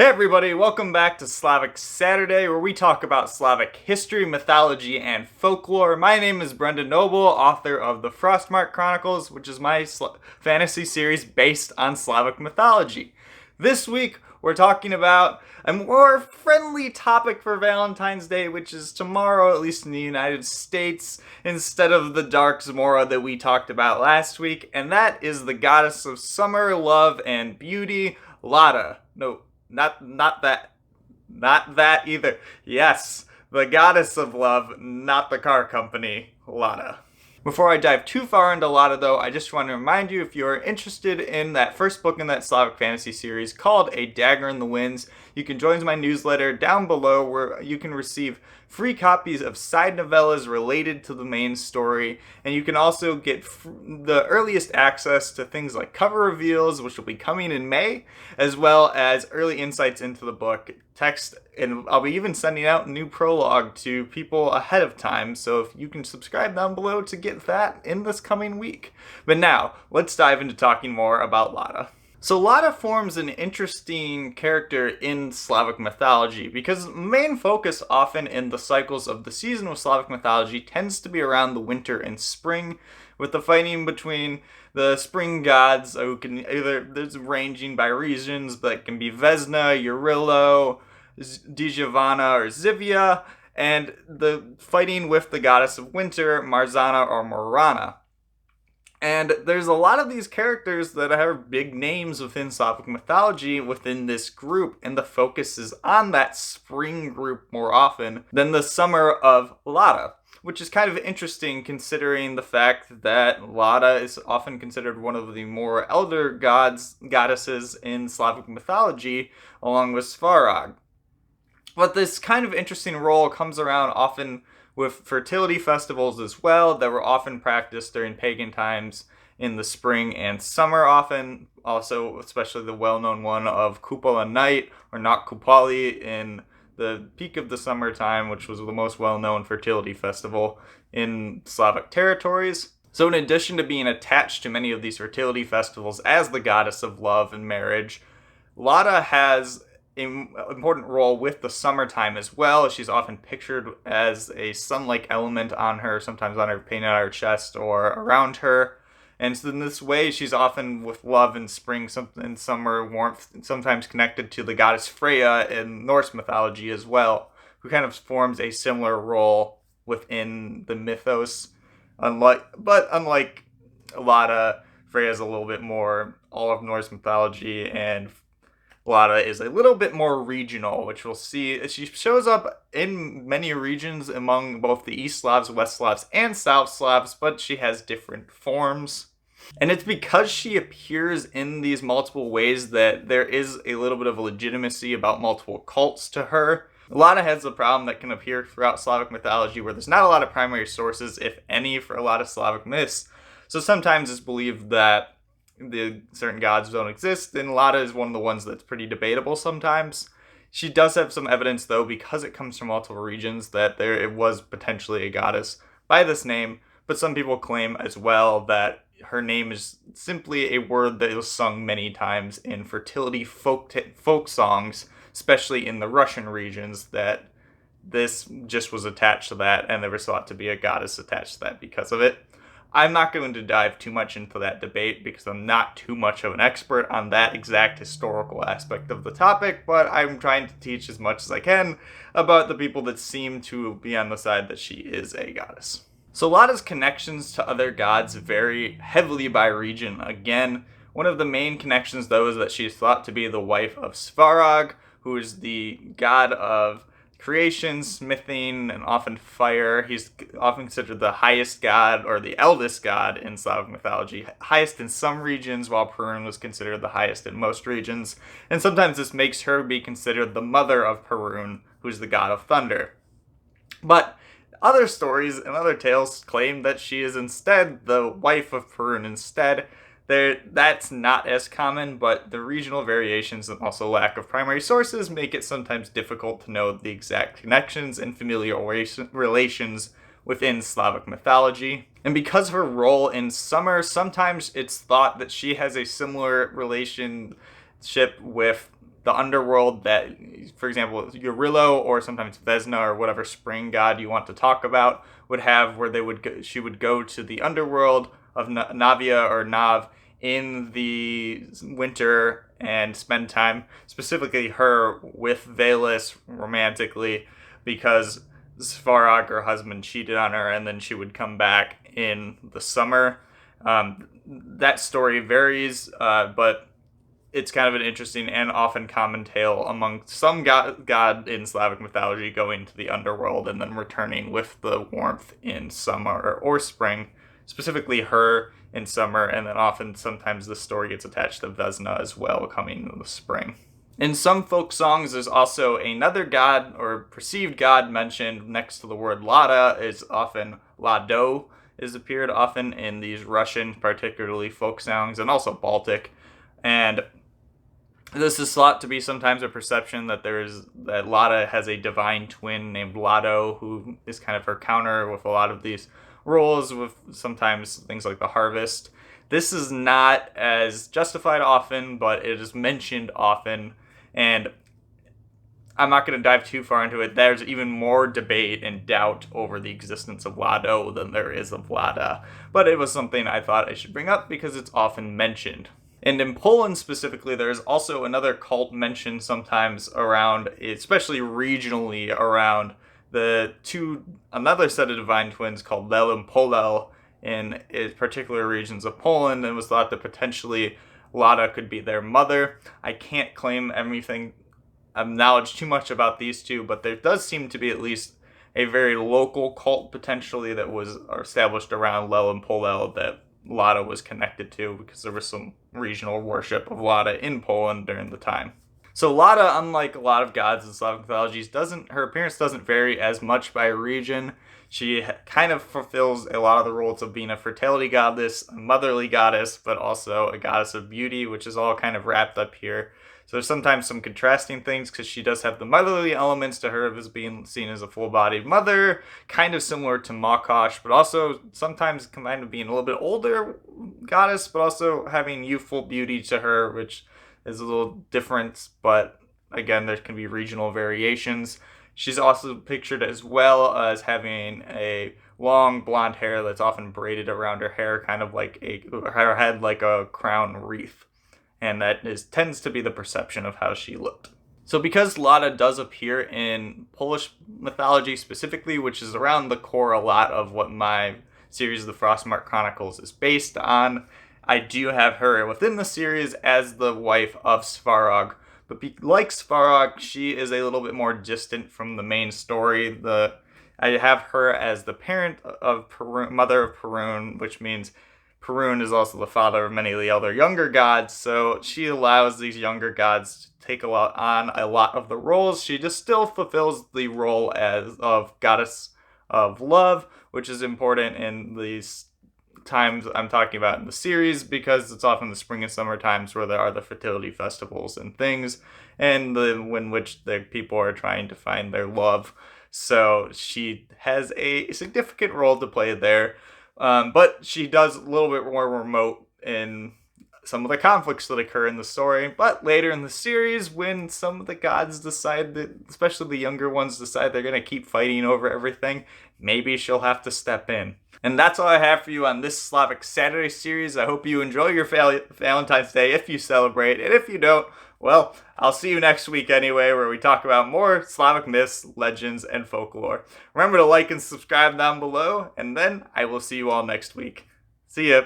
Hey everybody, welcome back to Slavic Saturday, where we talk about Slavic history, mythology, and folklore. My name is Brendan Noble, author of the Frostmark Chronicles, which is my fantasy series based on Slavic mythology. This week, we're talking about a more friendly topic for Valentine's Day, which is tomorrow, at least in the United States, instead of the dark Zmora that we talked about last week, and that is the goddess of summer, love, and beauty, Lada. No, not that either. Yes, the goddess of love, not the car company, Lada. Before I dive too far into Lada, though, I just want to remind you, if you are interested in that first book in that Slavic fantasy series called A Dagger in the Winds, you can join my newsletter down below where you can receive free copies of side novellas related to the main story, and you can also get the earliest access to things like cover reveals, which will be coming in May, as well as early insights into the book, text, and I'll be even sending out a new prologue to people ahead of time, so if you can subscribe down below to get that in this coming week. But now, let's dive into talking more about Lada. So Lada forms an interesting character in Slavic mythology because the main focus often in the cycles of the season of Slavic mythology tends to be around the winter and spring, with the fighting between the spring gods who can either, there's ranging by regions, but can be Vesna, Urilo, Dijavana, or Zivia, and the fighting with the goddess of winter, Marzana or Morana. And there's a lot of these characters that have big names within Slavic mythology within this group, and the focus is on that spring group more often than the summer of Lada, which is kind of interesting considering the fact that Lada is often considered one of the more elder goddesses in Slavic mythology, along with Svarog. But this kind of interesting role comes around often with fertility festivals as well that were often practiced during pagan times in the spring and summer often. Also, especially the well-known one of Kupala Night, or Not Kupali, in the peak of the summertime, which was the most well-known fertility festival in Slavic territories. So in addition to being attached to many of these fertility festivals as the goddess of love and marriage, Lada has an important role with the summertime as well. She's often pictured as a sun-like element on her, sometimes on her painted on her chest or around her. And so in this way, she's often with love in spring and summer warmth, sometimes connected to the goddess Freya in Norse mythology as well, who kind of forms a similar role within the mythos. Unlike Lada, Freya's a little bit more all of Norse mythology, and Lada is a little bit more regional, which we'll see. She shows up in many regions among both the East Slavs, West Slavs, and South Slavs, but she has different forms. And it's because she appears in these multiple ways that there is a little bit of legitimacy about multiple cults to her. Lada has a problem that can appear throughout Slavic mythology where there's not a lot of primary sources, if any, for a lot of Slavic myths. So sometimes it's believed that the certain gods don't exist, and Lada is one of the ones that's pretty debatable sometimes. She does have some evidence, though, because it comes from multiple regions, that it was potentially a goddess by this name, but some people claim as well that her name is simply a word that was sung many times in fertility folk songs, especially in the Russian regions, that this just was attached to that, and there was thought to be a goddess attached to that because of it. I'm not going to dive too much into that debate because I'm not too much of an expert on that exact historical aspect of the topic, but I'm trying to teach as much as I can about the people that seem to be on the side that she is a goddess. So Lada's connections to other gods vary heavily by region. Again, one of the main connections, though, is that she's thought to be the wife of Svarog, who is the god of creation, smithing, and often fire. He's often considered the highest god, or the eldest god in Slavic mythology. Highest in some regions, while Perun was considered the highest in most regions. And sometimes this makes her be considered the mother of Perun, who's the god of thunder. But other stories and other tales claim that she is instead the wife of Perun instead. That's not as common, but the regional variations and also lack of primary sources make it sometimes difficult to know the exact connections and familial relations within Slavic mythology. And because of her role in summer, sometimes it's thought that she has a similar relationship with the underworld that, for example, Eurylo or sometimes Vesna or whatever spring god you want to talk about would have, where she would go to the underworld of Navia or Nav in the winter and spend time, specifically her, with Velis romantically, because Svarog, her husband, cheated on her, and then she would come back in the summer. That story varies, but it's kind of an interesting and often common tale among some god in Slavic mythology going to the underworld and then returning with the warmth in summer or spring, specifically her in summer, and then often sometimes the story gets attached to Vesna as well, coming in the spring. In some folk songs, there's also another god or perceived god mentioned next to the word Lada. Is often Lado is appeared often in these Russian, particularly folk songs, and also Baltic. And this is thought to be sometimes a perception that that Lada has a divine twin named Lado, who is kind of her counter with a lot of these roles, with sometimes things like the harvest. This is not as justified often, but it is mentioned often, and I'm not going to dive too far into it. There's even more debate and doubt over the existence of Lado than there is of Lada, but it was something I thought I should bring up because it's often mentioned. And in Poland specifically, there's also another cult mentioned sometimes around, especially regionally, around another set of divine twins called Lel and Polel in particular regions of Poland, and it was thought that potentially Lada could be their mother. I can't claim knowledge too much about these two, but there does seem to be at least a very local cult potentially that was established around Lel and Polel that Lada was connected to, because there was some regional worship of Lada in Poland during the time. So Lada, unlike a lot of gods in Slavic mythologies, her appearance doesn't vary as much by region. She kind of fulfills a lot of the roles of being a fertility goddess, a motherly goddess, but also a goddess of beauty, which is all kind of wrapped up here. So there's sometimes some contrasting things, because she does have the motherly elements to her as being seen as a full-bodied mother, kind of similar to Makosh, but also sometimes combined with being a little bit older goddess, but also having youthful beauty to her, which is a little different, but again, there can be regional variations. She's also pictured as well as having a long blonde hair that's often braided around her hair, kind of like her head like a crown wreath. And that tends to be the perception of how she looked. So because Lada does appear in Polish mythology specifically, which is around the core a lot of what my series, the Frostmark Chronicles, is based on, I do have her within the series as the wife of Svarog. But like Svarog, she is a little bit more distant from the main story. I have her as the parent of Perun, mother of Perun, which means Perun is also the father of many of the other younger gods, so she allows these younger gods to take on a lot of the roles. She just still fulfills the role of goddess of love, which is important in these times I'm talking about in the series, because it's often the spring and summer times where there are the fertility festivals and things, and in which the people are trying to find their love. So she has a significant role to play there. But she does a little bit more remote in some of the conflicts that occur in the story. But later in the series, when some of the gods decide that, especially the younger ones, decide they're going to keep fighting over everything, maybe she'll have to step in. And that's all I have for you on this Slavic Saturday series. I hope you enjoy your Valentine's Day if you celebrate. And if you don't, well, I'll see you next week anyway, where we talk about more Slavic myths, legends, and folklore. Remember to like and subscribe down below, and then I will see you all next week. See ya!